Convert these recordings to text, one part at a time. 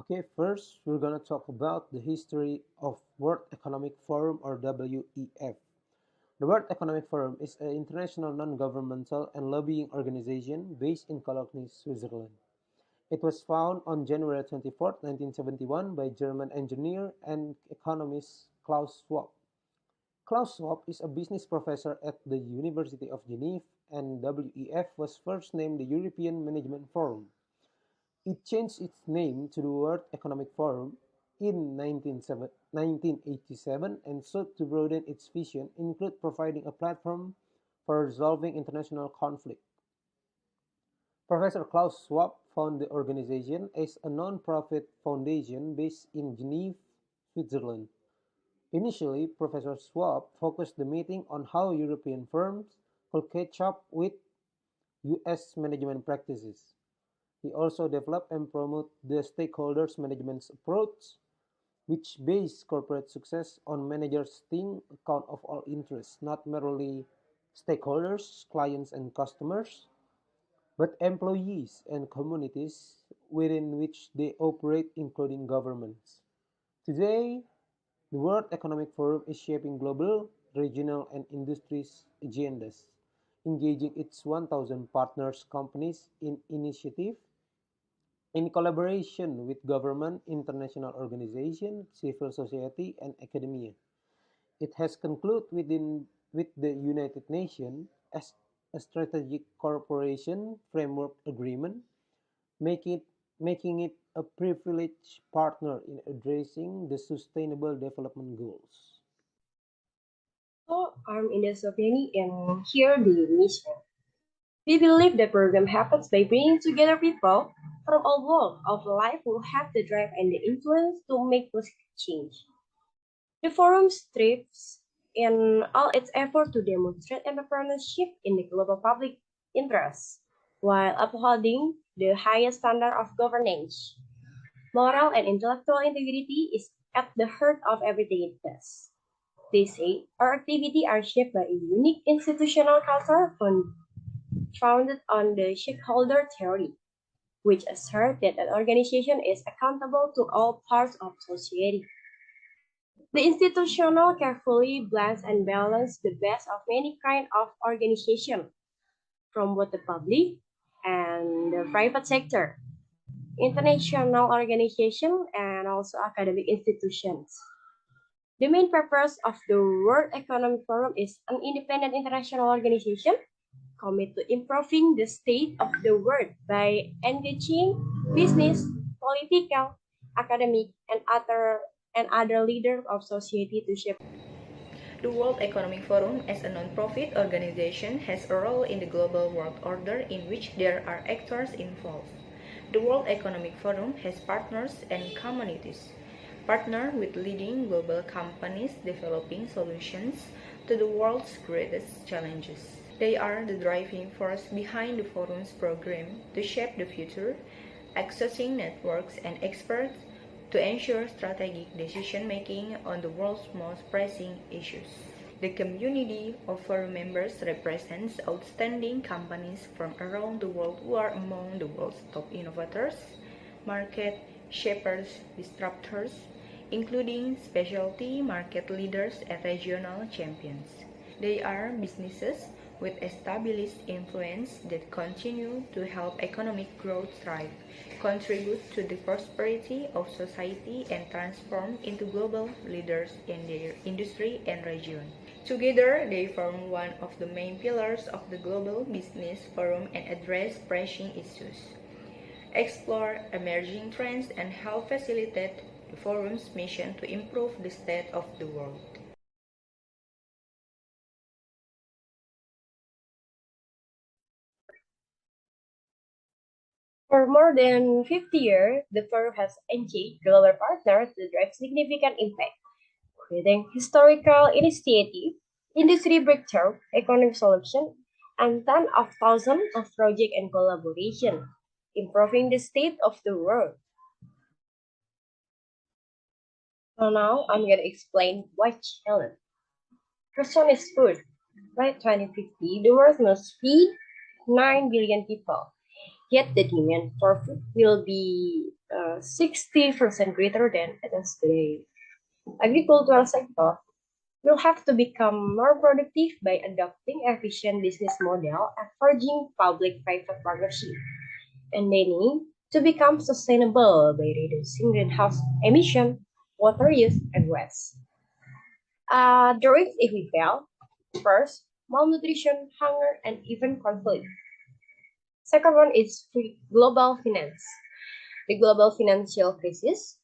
Okay, first we're gonna talk about the history of World Economic Forum or WEF. The World Economic Forum is an international non-governmental and lobbying organization based in Cologne, Switzerland. It was founded on January 24, 1971 by German engineer and economist Klaus Schwab. Klaus Schwab is a business professor at the University of Geneva, and WEF was first named the European Management Forum. It changed its name to the World Economic Forum in 1987 and sought to broaden its vision, include providing a platform for resolving international conflict. Professor Klaus Schwab founded the organization as a non-profit foundation based in Geneva, Switzerland. Initially, Professor Schwab focused the meeting on how European firms could catch up with US management practices. He also developed and promoted the stakeholders management approach, which based corporate success on managers taking account of all interests, not merely stakeholders, clients, and customers, but employees and communities within which they operate, including governments. Today, the World Economic Forum is shaping global, regional, and industries agendas, engaging its 1,000 partners companies in initiative in collaboration with government, international organizations, civil society, and academia. It has concluded with the United Nations as a strategic cooperation framework agreement, making making it a privileged partner in addressing the Sustainable Development Goals. So I'm Indah S, and here the mission. We believe the program happens by bringing together people from all walks of life who have the drive and the influence to make positive change. The forum strives in all its effort to demonstrate entrepreneurship in the global public interest, while upholding the highest standard of governance. Moral and intellectual integrity is at the heart of everything it does. They say our activities are shaped by a unique institutional culture founded on the stakeholder theory, which asserts that an organization is accountable to all parts of society. The institutional carefully blends and balances the best of many kinds of organization, from both the public and the private sector, international organization, and also academic institutions. The main purpose of the World Economic Forum is an independent international organization committed to improving the state of the world by engaging business, political, academic, and other leaders of society to shape. The World Economic Forum, as a non-profit organization, has a role in the global world order in which there are actors involved. The World Economic Forum has partners and communities. Partner with leading global companies developing solutions to the world's greatest challenges. They are the driving force behind the forum's program to shape the future, accessing networks and experts to ensure strategic decision-making on the world's most pressing issues. The community of forum members represents outstanding companies from around the world who are among the world's top innovators, market shapers, disruptors, including specialty market leaders and regional champions. They are businesses with established influence that continue to help economic growth thrive, contribute to the prosperity of society, and transform into global leaders in their industry and region. Together, they form one of the main pillars of the Global Business Forum and address pressing issues, explore emerging trends, and help facilitate the forum's mission to improve the state of the world. For more than 50 years, the firm has engaged global partners to drive significant impact, creating historical initiative, industry breakthrough, economic solution, and tens of thousands of projects and collaboration, improving the state of the world. So now I'm gonna explain why challenge. First one is food. By 2050, the world must feed 9 billion people. Yet the demand for food will be 60% greater than it is today. Agricultural sector will have to become more productive by adopting efficient business model and forging public-private partnership, and they need to become sustainable by reducing greenhouse emission, water use, and waste. The risks if we fail: first, malnutrition, hunger, and even conflict. Second one is global finance. The global financial crisis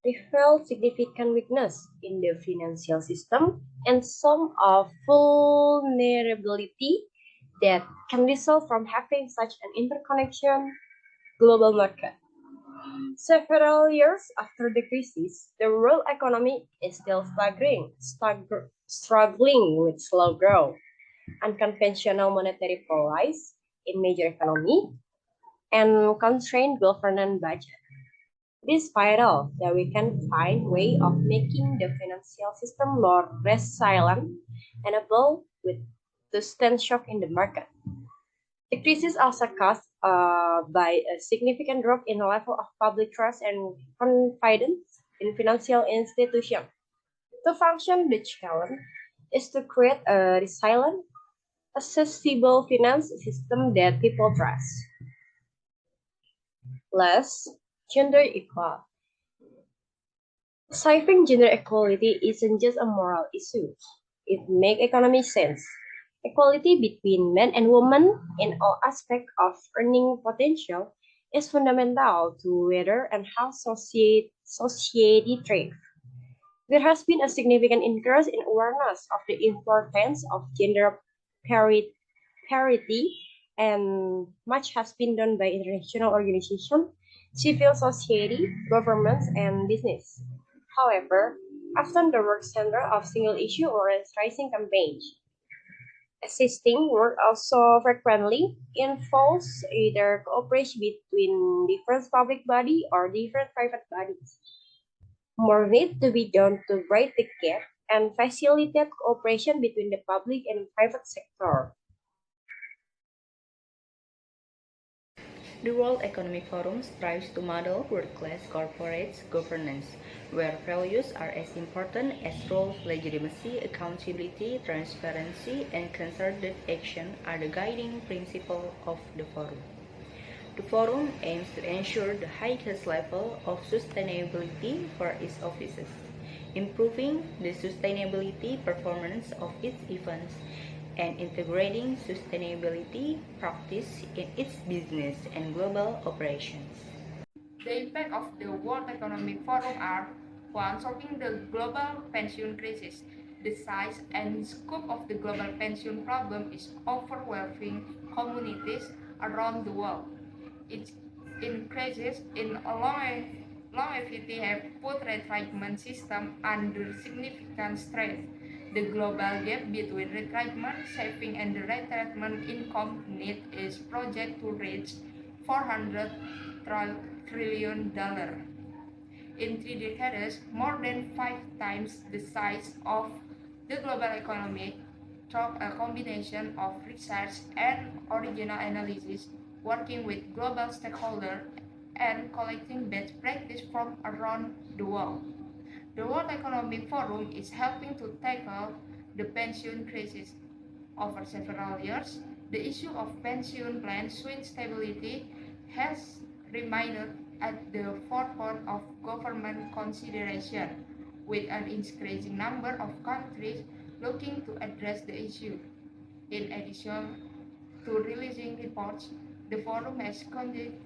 revealed significant weakness in the financial system and some of vulnerability that can result from having such an interconnection global market. Several years after the crisis, the world economy is still struggling with slow growth, unconventional monetary policy in major economy, and constrained governance budget. It is vital that we can find way of making the financial system more resilient and able with the stand shock in the market. The crisis also caused by a significant drop in the level of public trust and confidence in financial institutions. To function, the challenge is to create a resilient, accessible finance system that people trust. Last, gender equality. Achieving gender equality isn't just a moral issue. It makes economic sense. Equality between men and women in all aspects of earning potential is fundamental to whether and how society thrives. There has been a significant increase in awareness of the importance of gender parity, and much has been done by international organizations, civil society, governments, and business. However, often the work center of single issue or a rising campaign. Assisting work also frequently involves either cooperation between different public body or different private bodies. More need to be done to bridge the gap and facilitate cooperation between the public and private sector. The World Economic Forum strives to model world-class corporate governance, where values are as important as roles, legitimacy, accountability, transparency, and concerted action are the guiding principle of the forum. The forum aims to ensure the highest level of sustainability for its offices, improving the sustainability performance of its events, and integrating sustainability practice in its business and global operations. The impact of the World Economic Forum are: 1. Solving the global pension crisis. The size and scope of the global pension problem is overwhelming communities around the world. Its increases in longevity have put retirement system under significant stress. The global gap between retirement saving and the retirement income need is projected to reach $400 trillion. In 3 decades, more than 5 times the size of the global economy through a combination of research and original analysis, working with global stakeholders, and collecting best practice from around the world. The World Economic Forum is helping to tackle the pension crisis. Over several years, the issue of pension plan sustainability has remained at the forefront of government consideration, with an increasing number of countries looking to address the issue. In addition to releasing reports, the forum has conducted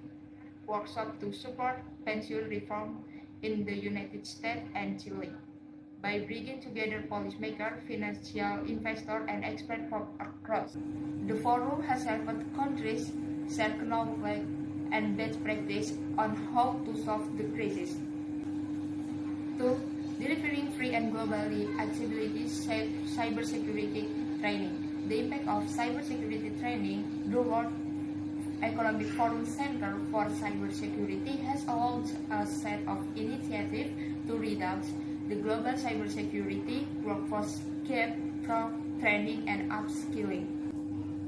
workshops to support pension reform in the United States and Chile. By bringing together policymakers, financial investors, and experts from across, the forum has helped countries share knowledge and best practice on how to solve the crisis. 2. Delivering free and globally accessibility cybersecurity training. The impact of cybersecurity training. The World Economic Forum Center for Cybersecurity has launched a set of initiatives to reduce the global cybersecurity workforce gap through training and upskilling.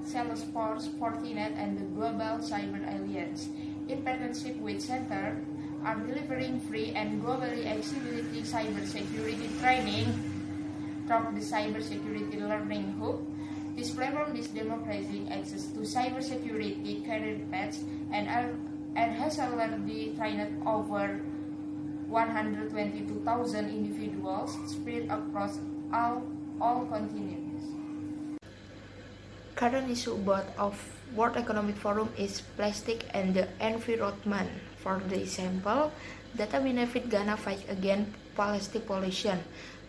Salesforce, Fortinet, and the Global Cyber Alliance, in partnership with Center are delivering free and globally accessible cybersecurity training through the Cybersecurity Learning Hub. This platform is democratizing access to cybersecurity career paths and has already trained over 122,000 individuals spread across all continents. Current issue both of World Economic Forum is plastic and the environment. For the example, data benefit Ghana fight against plastic pollution.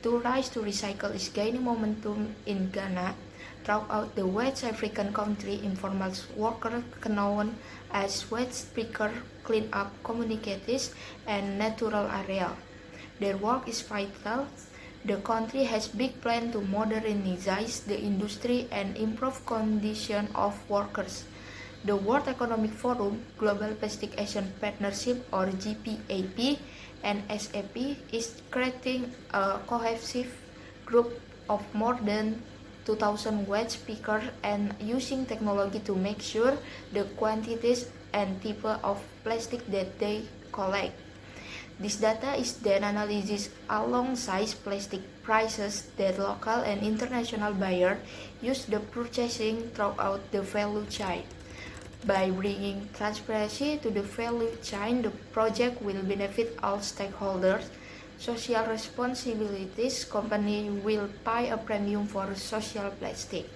To rise to recycle is gaining momentum in Ghana. Throughout the West African country, informal workers known as waste picker clean up communities and natural area. Their work is vital. The country has big plans to modernize the industry and improve conditions of workers. The World Economic Forum, Global Plastic Action Partnership or GPAP, and SAP is creating a cohesive group of more than 2,000 waste pickers and using technology to make sure the quantities and type of plastic that they collect. This data is then analyzed alongside plastic prices that local and international buyers use the purchasing throughout the value chain. By bringing transparency to the value chain, the project will benefit all stakeholders. Social responsibilities company will pay a premium for social plastic,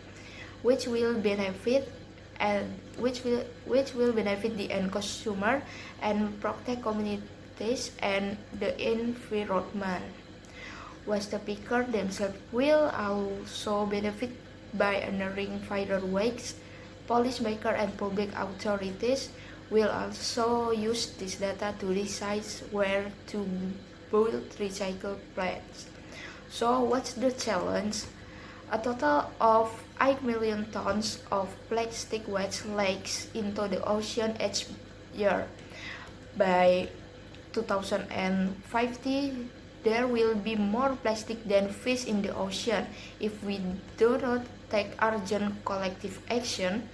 which will benefit the end consumer and protect communities and the environment. Waste pickers themselves will also benefit by earning fairer wages. Policymakers and public authorities will also use this data to decide where to build recycle plants. So what's the challenge? A total of 8 million tons of plastic waste leaks into the ocean each year. By 2050, there will be more plastic than fish in the ocean. If we do not take urgent collective action,